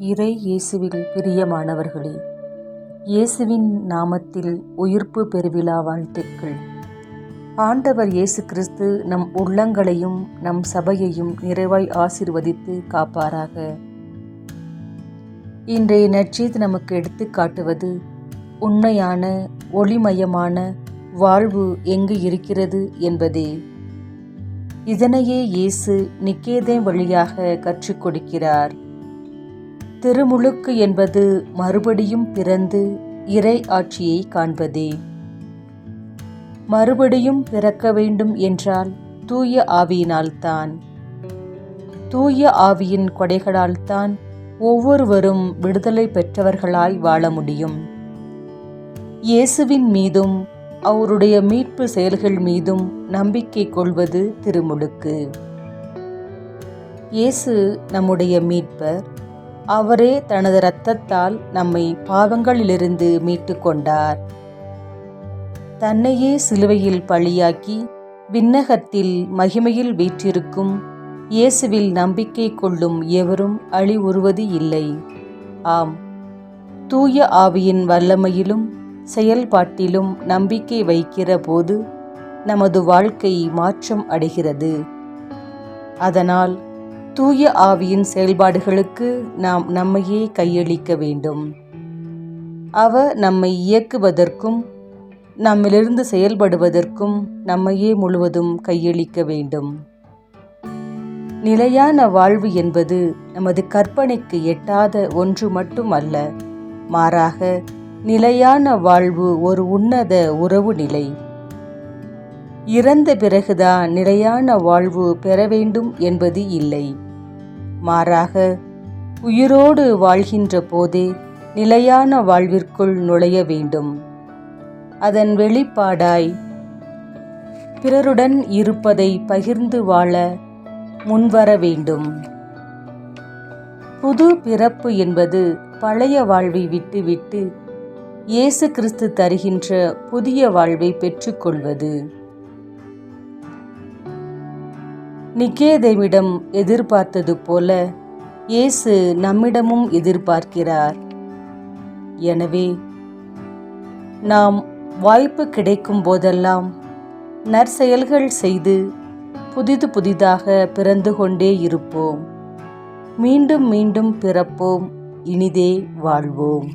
இறை இயேசுவில் பிரியமானவர்களே, இயேசுவின் நாமத்தில் உயிர்ப்பு பெருவிழா வாழ்த்துக்கள். ஆண்டவர் இயேசு கிறிஸ்து நம் உள்ளங்களையும் நம் சபையையும் நிறைவாய் ஆசீர்வதித்து காப்பாராக. இன்றைய நற்செய்தி நமக்கு எடுத்து காட்டுவது உண்மையான ஒளிமயமான வாழ்வு எங்கு இருக்கிறது என்பதே. இதனையே இயேசு நிக்கோதேம் வழியாக கற்றுக் கொடுக்கிறார். திருமுழுக்கு என்பது மறுபடியும் பிறந்து இறை ஆட்சியை காண்பதே. மறுபடியும் பிறக்க வேண்டும் என்றால் தூய ஆவியினால்தான், தூய ஆவியின் கொடைகளால்தான் ஒவ்வொருவரும் விடுதலை பெற்றவர்களாய் வாழ முடியும். இயேசுவின் மீதும் அவருடைய மீட்பு செயல்கள் மீதும் நம்பிக்கை கொள்வது திருமுழுக்கு. இயேசு நம்முடைய மீட்பர். அவரே தனது இரத்தத்தால் நம்மை பாவங்களிலிருந்து மீட்டு கொண்டார். தன்னையே சிலுவையில் பலியாக்கி விண்ணகத்தில் மகிமையில் வீற்றிருக்கும் இயேசுவில் நம்பிக்கை கொள்ளும் எவரும் அழிவுறுவது இல்லை. ஆம், தூய ஆவியின் வல்லமையிலும் செயல்பாட்டிலும் நம்பிக்கை வைக்கிற போது நமது வாழ்க்கை மாற்றம் அடைகிறது. அதனால் தூய ஆவியின் செயல்பாடுகளுக்கு நாம் நம்மையே கையளிக்க வேண்டும். அவர் நம்மை இயக்குவதற்கும் நம்மிலிருந்து செயல்படுவதற்கும் நம்மையே முழுவதும் கையளிக்க வேண்டும். நிலையான வாழ்வு என்பது நமது கற்பனைக்கு எட்டாத ஒன்று மட்டும் அல்ல. மாறாக நிலையான வாழ்வு ஒரு உன்னத உறவு நிலை. இறந்த பிறகுதான் நிலையான வாழ்வு பெற வேண்டும் என்பது இல்லை. மாறாக உயிரோடு வாழ்கின்ற போதே நிலையான வாழ்விற்குள் நுழைய வேண்டும். அதன் வெளிப்பாடாய் பிறருடன் இருப்பதை பகிர்ந்து வாழ முன்வர வேண்டும். புது பிறப்பு என்பது பழைய வாழ்வை விட்டுவிட்டு இயேசு கிறிஸ்து தருகின்ற புதிய வாழ்வை பெற்றுக்கொள்வது. நிக்கோதேமிடம் எதிர்பார்த்தது போல இயேசு நம்மிடமும் எதிர்பார்க்கிறார். எனவே நாம் வாய்ப்பு கிடைக்கும் போதெல்லாம் நற்செயல்கள் செய்து புதிதாக பிறந்து கொண்டே இருப்போம். மீண்டும் மீண்டும் பிறப்போம், இனிதே வாழ்வோம்.